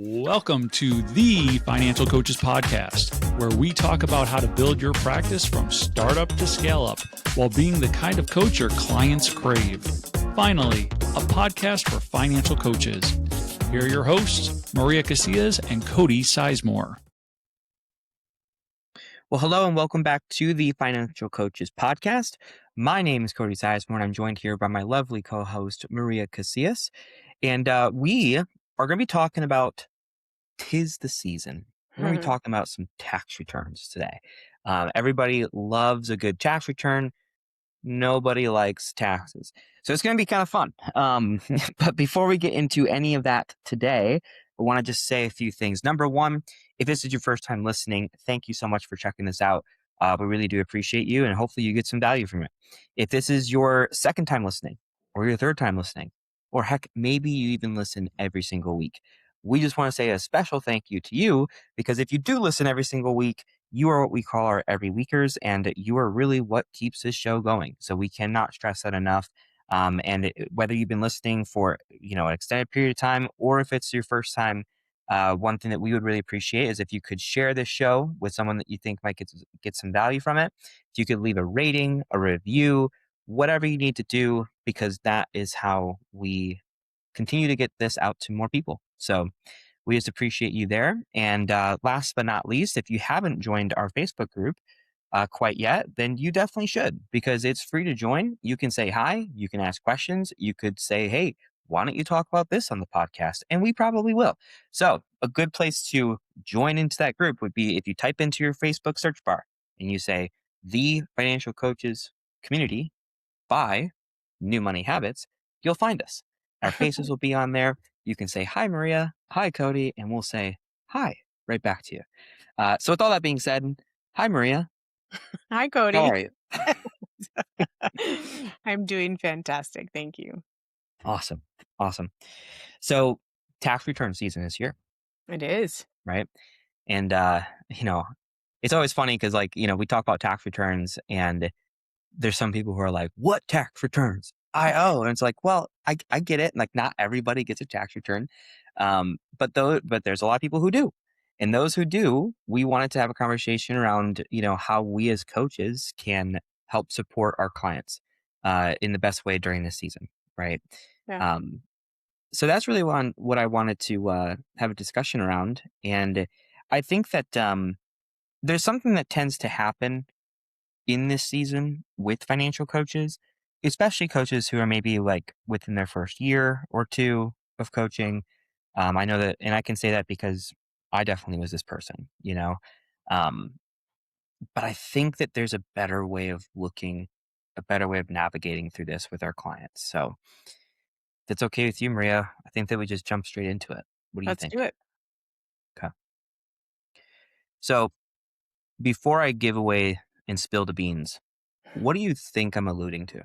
Welcome to the Financial Coaches Podcast, where we talk about how to build your practice from startup to scale up while being the kind of coach your clients crave. Finally, a podcast for financial coaches. Here are your hosts, Maria Casillas and Cody Sizemore. Well, hello and welcome back to the Financial Coaches Podcast. My name is Cody Sizemore and I'm joined here by my lovely co-host, Maria Casillas. And we are going to be talking about 'tis the season. We're going to be talking about some tax returns today. Everybody loves a good tax return. Nobody likes taxes. So it's going to be kind of fun. But before we get into any of that today, I want to just say a few things. Number one, if this is your first time listening, thank you so much for checking this out. We really do appreciate you, and hopefully you get some value from it. If this is your second time listening, or your third time listening, or heck, maybe you even listen every single week, we just want to say a special thank you to you, because if you do listen every single week, you are what we call our every weekers, and you are really what keeps this show going. So we cannot stress that enough. Whether you've been listening for an extended period of time, or if it's your first time, one thing that we would really appreciate is if you could share this show with someone that you think might get some value from it. If you could leave a rating, a review, whatever you need to do, because that is how we continue to get this out to more people. So we just appreciate you there. And last but not least, if you haven't joined our Facebook group quite yet, then you definitely should, because it's free to join. You can say hi, you can ask questions, you could say, hey, why don't you talk about this on the podcast? And we probably will. So a good place to join into that group would be if you type into your Facebook search bar and you say, the Financial Coaches Community by New Money Habits, you'll find us. Our faces will be on there. You can say, hi, Maria, hi, Cody, and we'll say, hi, right back to you. So with all that being said, hi, Maria. Hi, Cody. How are you? I'm doing fantastic. Thank you. Awesome. So tax return season is here, It is. right? And, it's always funny because, we talk about tax returns and there's some people who are like, what tax returns? I owe. And it's like, well, I get it. Like, not everybody gets a tax return. But there's a lot of people who do. And those who do, we wanted to have a conversation around, how we as coaches can help support our clients in the best way during this season, right? Yeah. So that's really what I wanted to have a discussion around. And I think that there's something that tends to happen in this season with financial coaches, especially coaches who are maybe within their first year or two of coaching. I know that, and I can say that because I definitely was this person, but I think that there's a better way of navigating through this with our clients. So if that's okay with you, Maria, I think that we just jump straight into it. What do you think? Let's do it. Okay. So before I give away and spill the beans, what do you think I'm alluding to?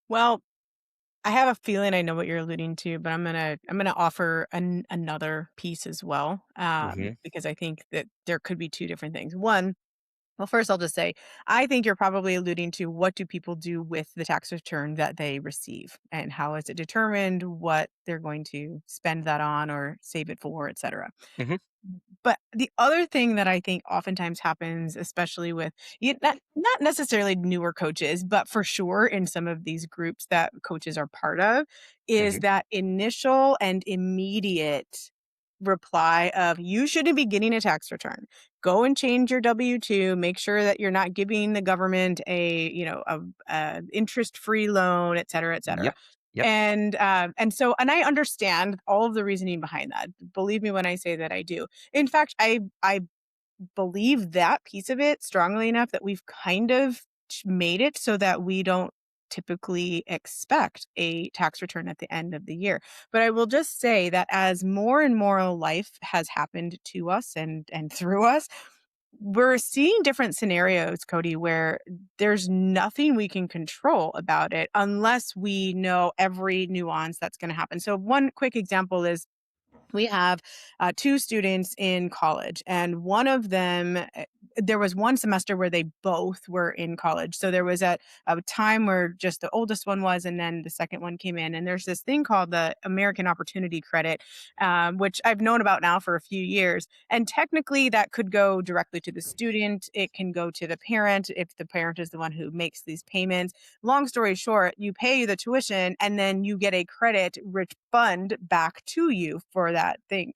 Well, I have a feeling I know what you're alluding to, but I'm gonna offer another piece as well, because I think that there could be two different things. One, well, first I'll just say, I think you're probably alluding to what do people do with the tax return that they receive, and how is it determined what they're going to spend that on or save it for, et cetera. Mhm. But the other thing that I think oftentimes happens, especially with not necessarily newer coaches, but for sure in some of these groups that coaches are part of, is Mhm. that initial and immediate reply of, you shouldn't be getting a tax return. Go and change your W-2. Make sure that you're not giving the government a interest-free loan, et cetera, et cetera. Yep. And I understand all of the reasoning behind that. Believe me when I say that I do. In fact, I believe that piece of it strongly enough that we've kind of made it so that we don't typically expect a tax return at the end of the year. But I will just say that as more and more life has happened to us and through us, we're seeing different scenarios, Cody, where there's nothing we can control about it unless we know every nuance that's going to happen. So one quick example is, we have two students in college, and one of them there was one semester where they both were in college. So there was a time where just the oldest one was, and then the second one came in. And there's this thing called the American Opportunity Credit, which I've known about now for a few years. And technically, that could go directly to the student. It can go to the parent if the parent is the one who makes these payments. Long story short, you pay the tuition and then you get a credit refund back to you for that thing.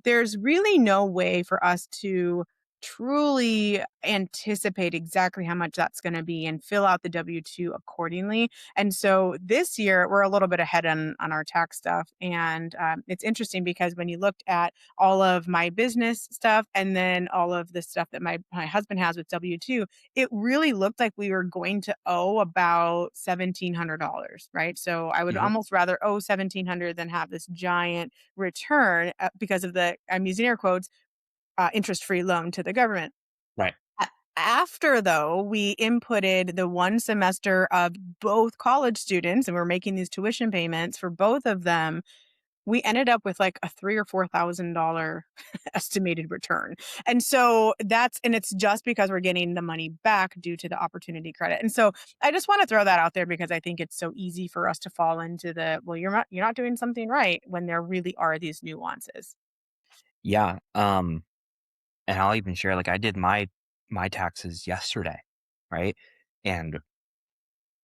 There's really no way for us to truly anticipate exactly how much that's going to be and fill out the W-2 accordingly. And so this year we're a little bit ahead on our tax stuff. And it's interesting because when you looked at all of my business stuff and then all of the stuff that my husband has with W-2, it really looked like we were going to owe about $1,700, right? So I would Yep. almost rather owe $1,700 than have this giant return because of the, I'm using air quotes, interest-free loan to the government. Right. After, though, we inputted the one semester of both college students and we're making these tuition payments for both of them, we ended up with like a $3,000 or $4,000 estimated return. And so it's just because we're getting the money back due to the opportunity credit. And so I just want to throw that out there because I think it's so easy for us to fall into well, you're not doing something right when there really are these nuances. Yeah. And I'll even share, like, I did my taxes yesterday, right? And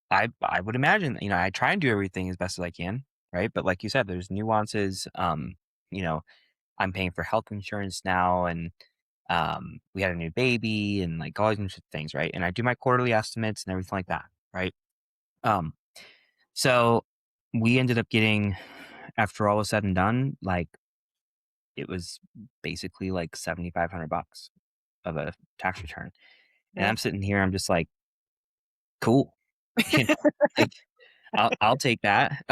I would imagine, I try and do everything as best as I can, right? But like you said, there's nuances. You know, I'm paying for health insurance now, and we had a new baby, and like all these things, right? And I do my quarterly estimates and everything like that, right? Um, so we ended up getting, after all was said and done, like it was basically like $7,500 of a tax return. And Yeah. I'm sitting here, I'm just like, cool, you know, like I'll take that.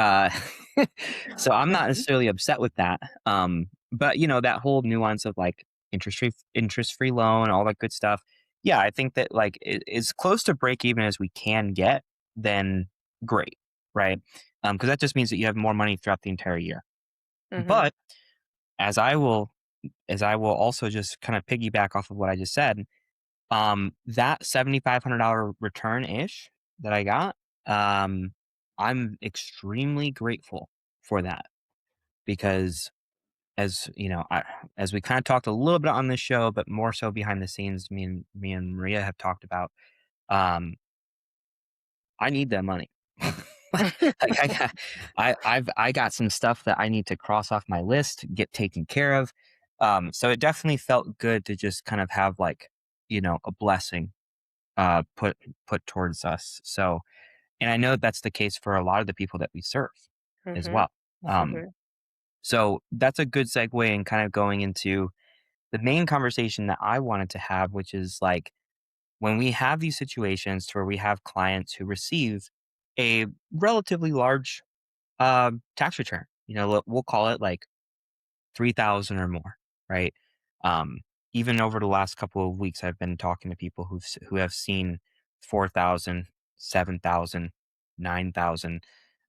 So I'm not Mhm. necessarily upset with that. But that whole nuance of like interest free loan, all that good stuff. Yeah, I think that like as close to break even as we can get, then great, right? Because that just means that you have more money throughout the entire year. Mhm. But as I will, as I will also just kind of piggyback off of what I just said, that $7,500 return ish that I got, um, I'm extremely grateful for that because as as we kind of talked a little bit on this show, but more so behind the scenes, me and Maria have talked about, um, I need that money. Like I got some stuff that I need to cross off my list, get taken care of. So it definitely felt good to just kind of have like, a blessing put towards us. So, and I know that's the case for a lot of the people that we serve as Mhm. well. Um, Mhm. so that's a good segue and kind of going into the main conversation that I wanted to have, which is like when we have these situations to where we have clients who receive a relatively large tax return, we'll call it like 3,000 or more, right? Um, Even over the last couple of weeks, I've been talking to people who have seen 4,000, 7,000, 9,000.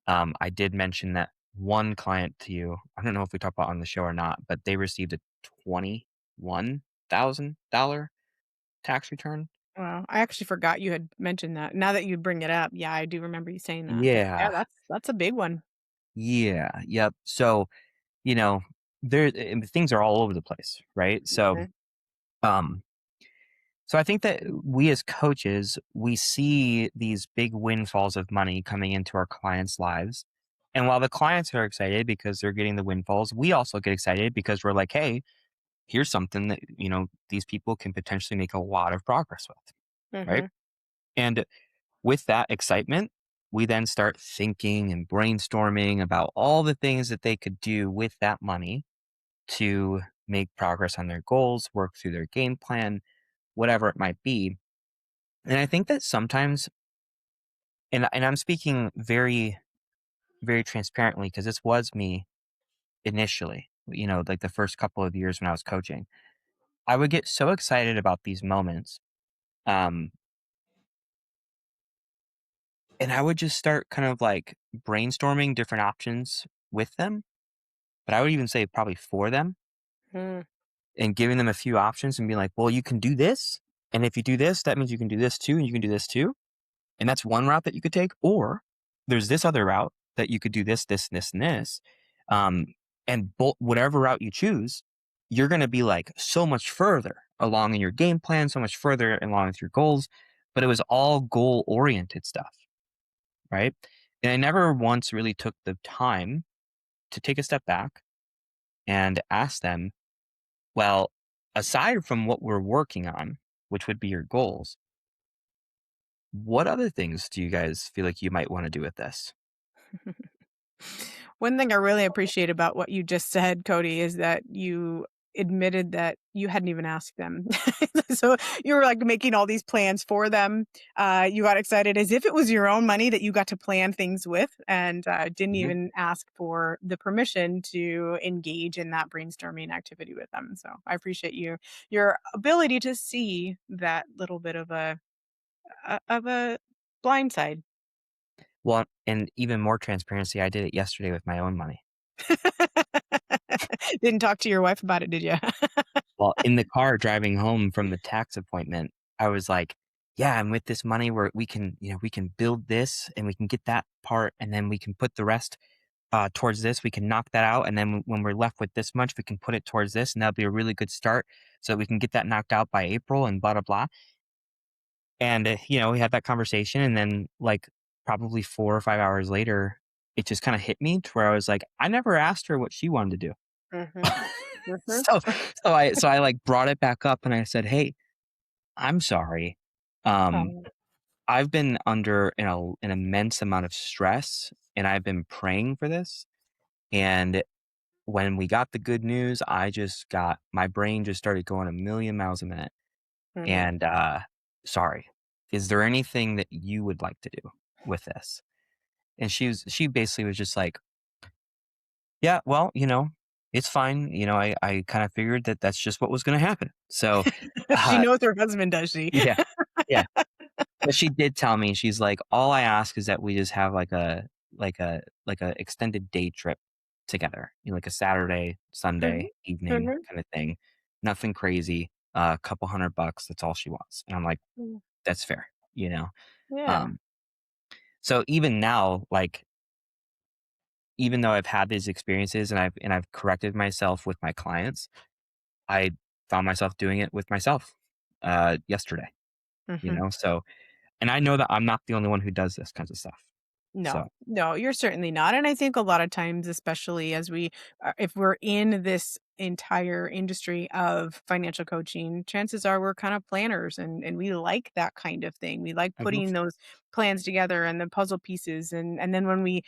I did mention that one client to you. I don't know if we talked about on the show or not, but they received a $21,000 tax return. Wow, I actually forgot you had mentioned that. Now that you bring it up, yeah, I do remember you saying that. But yeah, Yeah, that's a big one. yeah, yep. So you know, things are all over the place, right? So, Mhm. um, So I think that we as coaches, we see these big windfalls of money coming into our clients' lives. And while the clients are excited because they're getting the windfalls, we also get excited because we're like, hey, here's something that, these people can potentially make a lot of progress with. Right. Mhm. And with that excitement, we then start thinking and brainstorming about all the things that they could do with that money to make progress on their goals, work through their game plan, whatever it might be. And I think that sometimes, and I'm speaking very, very transparently because this was me initially, like the first couple of years when I was coaching. I would get so excited about these moments. Um, and I would just start kind of like brainstorming different options with them, but I would even say probably for them Mm. and giving them a few options and be like, well, you can do this And if you do this, that means you can do this too, and you can do this too. And that's one route that you could take. Or there's this other route that you could do this, this, and this, and this. And whatever route you choose, you're going to be like so much further along in your game plan, so much further along with your goals. But it was all goal oriented stuff, right? And I never once really took the time to take a step back and ask them, well, aside from what we're working on, which would be your goals, what other things do you guys feel like you might want to do with this? One thing I really appreciate about what you just said, Cody, is that you admitted that you hadn't even asked them. So you were like making all these plans for them. You got excited as if it was your own money that you got to plan things with, and didn't Hmm. even ask for the permission to engage in that brainstorming activity with them. So I appreciate your ability to see that little bit of a blind side. Well, and even more transparency, I did it yesterday with my own money. Didn't talk to your wife about it, did you? Well, in the car driving home from the tax appointment, I was like, yeah, and with this money where we can build this and we can get that part and then we can put the rest towards this. We can knock that out. And then when we're left with this much, we can put it towards this. And that'll be a really good start so that we can get that knocked out by April and blah, blah, blah. And, we had that conversation. And then, like, probably 4 or 5 hours later, it just kind of hit me to where I was like, I never asked her what she wanted to do. Mhm. Mhm. So, so I like brought it back up and I said, hey, I'm sorry. Um, Um, I've been under an immense amount of stress and I've been praying for this. And when we got the good news, my brain just started going a million miles a minute. mhm. And sorry, is there anything that you would like to do with this? And she basically was just like, yeah, well, it's fine. I kind of figured that that's just what was going to happen. So, She uh, knows her husband, does she? yeah, yeah. But she did tell me, she's like, all I ask is that we just have like a extended day trip together, like a Saturday, Mhm. Sunday evening Mhm. kind of thing. Nothing crazy. A couple $100. That's all she wants. And I'm like, Mm. that's fair. Yeah. Um, so even now, like, even though I've had these experiences and I've corrected myself with my clients, I found myself doing it with myself yesterday, Mhm. so and I know that I'm not the only one who does this kinds of stuff. So, No, no, you're certainly not. And I think a lot of times, especially as if we're in this entire industry of financial coaching, chances are we're kind of planners and we like that kind of thing. We like mhm, putting those plans together and the puzzle pieces. And then when we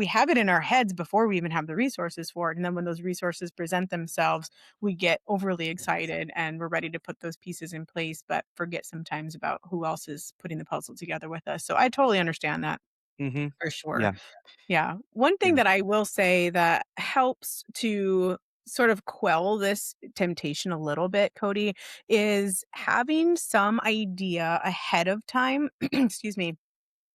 have it in our heads before we even have the resources for it. And then when those resources present themselves, we get overly excited and we're ready to put those pieces in place, but forget sometimes about who else is putting the puzzle together with us. So I totally understand that. mhm, For sure. yeah, Yeah. One yeah, thing that I will say that helps to sort of quell this temptation a little bit, Cody, is having some idea ahead of time, excuse me,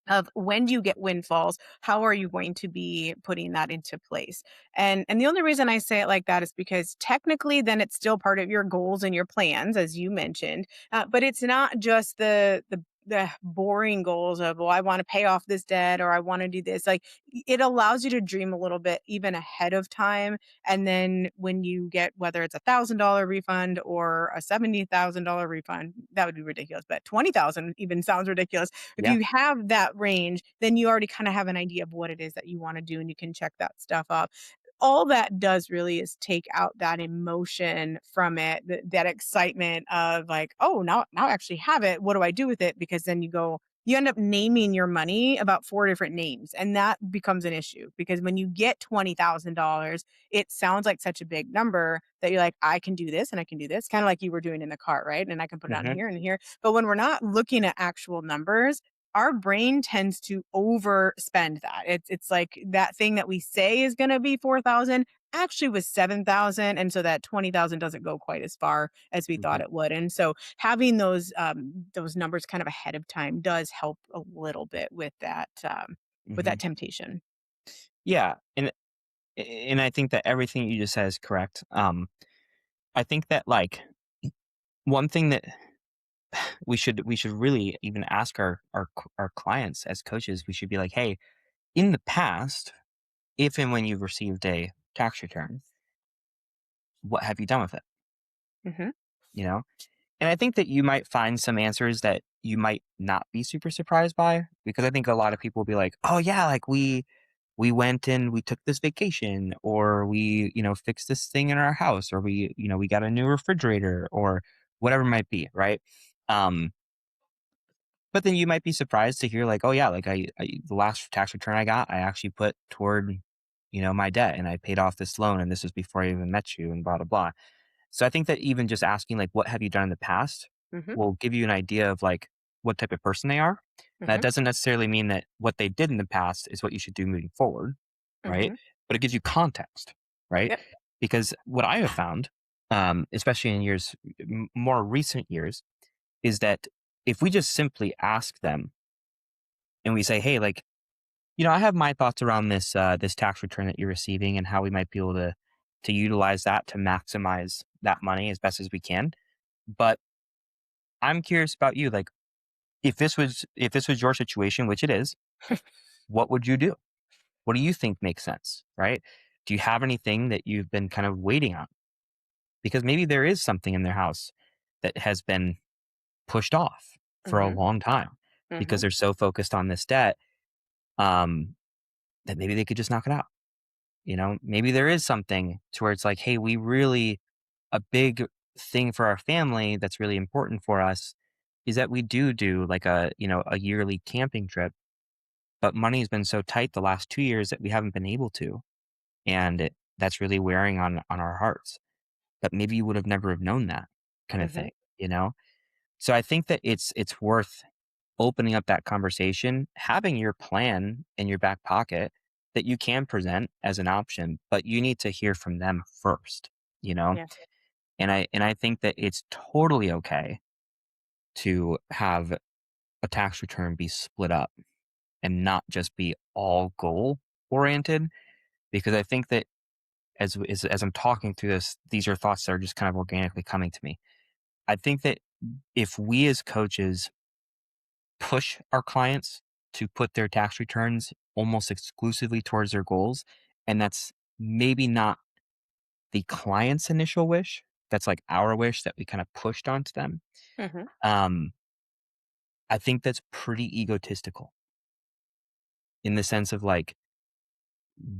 of when do you get windfalls, how are you going to be putting that into place? And the only reason I say it like that is because technically then it's still part of your goals and your plans, as you mentioned, but it's not just the boring goals of, well, I want to pay off this debt or I want to do this. Like, it allows you to dream a little bit even ahead of time. And then when you get, whether it's $1,000 refund or a $70,000 refund, that would be ridiculous, but 20,000 even sounds ridiculous. If yeah, you have that range, then you already kind of have an idea of what it is that you want to do and you can check that stuff off. All that does really is take out that emotion from it, that excitement of like, oh, now I actually have it. What do I do with it? Because then you end up naming your money about four different names. And that becomes an issue because when you get $20,000, it sounds like such a big number that you're like, I can do this and I can do this, kind of like you were doing in the cart, right? And I can put it on mhm, here and here. But when we're not looking at actual numbers, our brain tends to overspend that. It's like that thing that we say is going to be 4,000 actually was 7,000, and so that 20,000 doesn't go quite as far as we thought mhm, it would. And so having those numbers kind of ahead of time does help a little bit with mhm. that temptation. Yeah, and I think that everything you just said is correct. I think that, like, one thing that we should really even ask our clients as coaches. We should be like, hey, in the past, if and when you've received a tax return, what have you done with it? Hmm. You know, and I think that you might find some answers that you might not be super surprised by, because I think a lot of people will be like, oh yeah, like we went and we took this vacation, or we, fixed this thing in our house, or we got a new refrigerator, or whatever it might be, right? Um, but then you might be surprised to hear like, oh yeah, like the last tax return I got, I actually put toward, my debt, and I paid off this loan, and this was before I even met you, and blah blah blah. So I think that even just asking like, what have you done in the past, Hmm. will give you an idea of like what type of person they are. And that Hmm. doesn't necessarily mean that what they did in the past is what you should do moving forward, right? Hmm. But it gives you context, right? Yep. Because what I have found, especially in more recent years, is that if we just simply ask them and we say, hey, like, I have my thoughts around this tax return that you're receiving, and how we might be able to utilize that to maximize that money as best as we can. But I'm curious about you. Like, if this was your situation, which it is, what would you do? What do you think makes sense? Right? Do you have anything that you've been kind of waiting on? Because maybe there is something in their house that has been pushed off for a Hmm. long time because Hmm. they're so focused on this debt, um, that maybe they could just knock it out. Maybe there is something to where it's like, hey, a big thing for our family that's really important for us is that we do like a yearly camping trip, but money's been so tight the last 2 years that we haven't been able to. And that's really wearing on our hearts. But maybe you would have never have known that kind of Hmm. thing. So I think that it's worth opening up that conversation, having your plan in your back pocket that you can present as an option, but you need to hear from them first, you know? Yeah. And I think that it's totally okay to have a tax return be split up and not just be all goal oriented, because I think that as I'm talking through this, these are thoughts that are just kind of organically coming to me. I think that if we as coaches push our clients to put their tax returns almost exclusively towards their goals, and that's maybe not the client's initial wish, that's like our wish that we kind of pushed onto them. Hmm. Um, I think that's pretty egotistical, in the sense of like,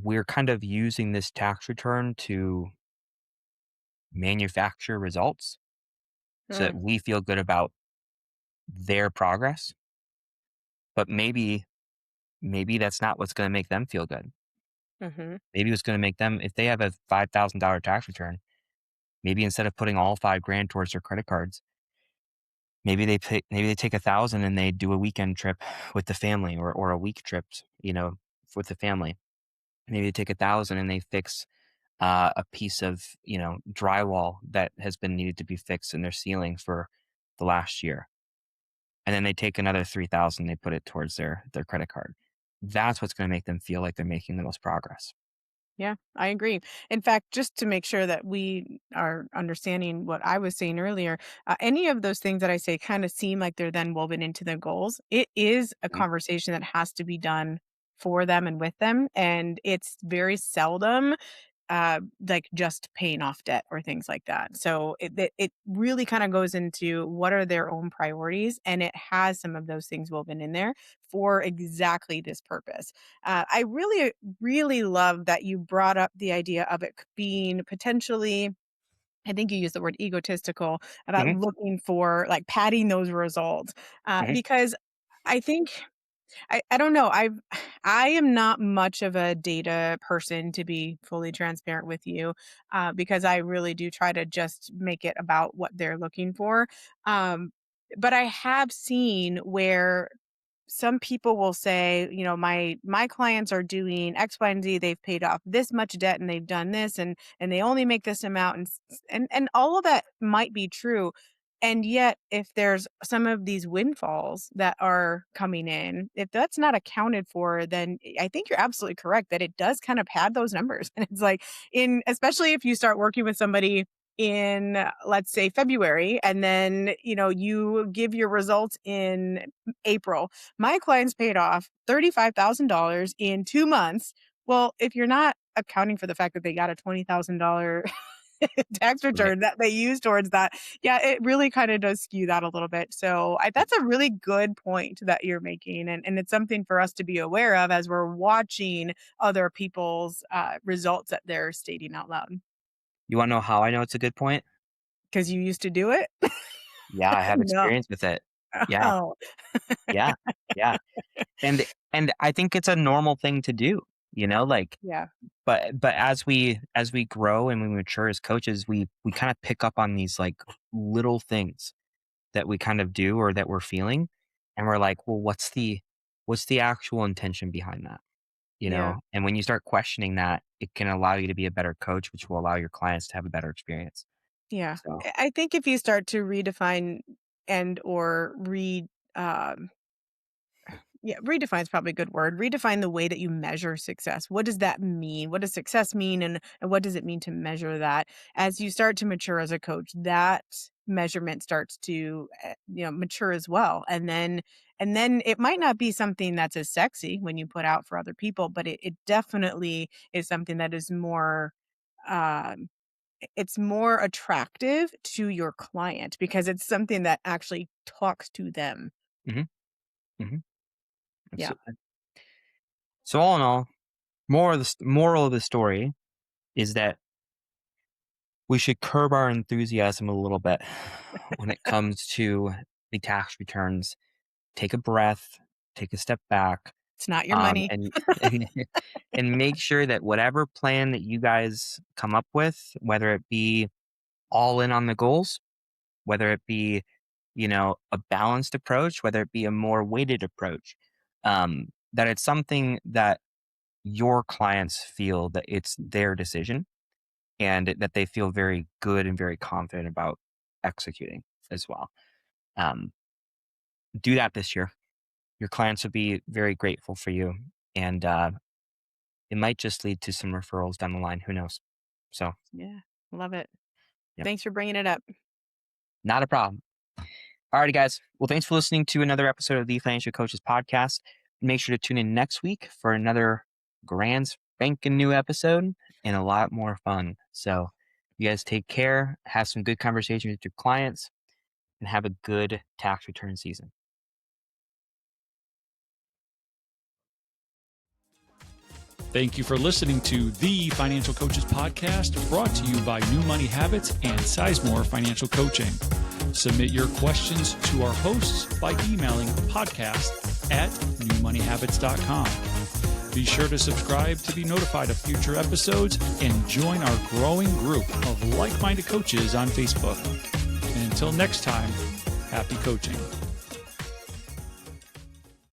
we're kind of using this tax return to manufacture results so that Mm. we feel good about their progress. But maybe that's not what's going to make them feel good. Hmm. Maybe what's going to make them, if they have a $5,000 tax return, maybe instead of putting all 5 grand towards their credit cards, maybe they take 1,000 and they do a weekend trip with the family, or a week trip, with the family. Maybe they take 1,000 and they fix a piece of drywall that has been needed to be fixed in their ceiling for the last year, and then they take another 3,000, they put it towards their credit card. That's what's going to make them feel like they're making the most progress. Yeah, I agree. In fact, just to make sure that we are understanding what I was saying earlier, any of those things that I say kind of seem like they're then woven into the goals. It is a Mhm. conversation that has to be done for them and with them. And it's very seldom like just paying off debt or things like that. So it really kind of goes into what are their own priorities, and it has some of those things woven in there for exactly this purpose. I really love that you brought up the idea of it being potentially. I think you used the word egotistical about Mhm. looking for like padding those results, Mhm. because I think I don't know. I am not much of a data person, to be fully transparent with you, because I really do try to just make it about what they're looking for. Um, but I have seen where some people will say, my clients are doing X, Y, and Z. They've paid off this much debt and they've done this, and they only make this amount, and all of that might be true. And yet, if there's some of these windfalls that are coming in, if that's not accounted for, then I think you're absolutely correct that it does kind of pad those numbers. And it's like, especially if you start working with somebody. in, let's say, February, and then, you give your results in April. My clients paid off $35,000 in 2 months. Well, if you're not accounting for the fact that they got a $20,000 tax Right. return that they use towards that, yeah, it really kind of does skew that a little bit. So that's a really good point that you're making. And it's something for us to be aware of as we're watching other people's results that they're stating out loud. You want to know how I know it's a good point? Because you used to do it? Yeah, I have No. experience with it. Yeah, Oh, yeah, yeah. And I think it's a normal thing to do, like, yeah. but as we grow and we mature as coaches, we kind of pick up on these like little things that we kind of do or that we're feeling, and we're like, well, what's the actual intention behind that? Yeah. And when you start questioning that, it can allow you to be a better coach, which will allow your clients to have a better experience. Yeah. So, I think if you start to redefine and or read yeah, redefine is probably a good word. Redefine the way that you measure success. What does that mean? What does success mean? And what does it mean to measure that? As you start to mature as a coach, that measurement starts to, mature as well. And then it might not be something that's as sexy when you put out for other people, but it definitely is something that is more, um, it's more attractive to your client because it's something that actually talks to them. hmm hmm Yeah. absolutely. So all in all, moral of the story is that we should curb our enthusiasm a little bit when it comes to the tax returns. Take a breath, take a step back, It's not your money. and and make sure that whatever plan that you guys come up with, whether it be all in on the goals, whether it be a balanced approach, whether it be a more weighted approach, that it's something that your clients feel that it's their decision and that they feel very good and very confident about executing as well. Um, do that this year. Your clients will be very grateful for you, and it might just lead to some referrals down the line. Who knows? So, Yeah, love it. yep, Thanks for bringing it up. not a problem. Alrighty, guys. Well, thanks for listening to another episode of the Financial Coaches Podcast. Make sure to tune in next week for another grand spanking new episode and a lot more fun. So, you guys take care, have some good conversations with your clients, and have a good tax return season. Thank you for listening to the Financial Coaches Podcast, brought to you by New Money Habits and Sizemore Financial Coaching. Submit your questions to our hosts by emailing podcast@newmoneyhabits.com. Be sure to subscribe to be notified of future episodes and join our growing group of like-minded coaches on Facebook. And until next time, happy coaching.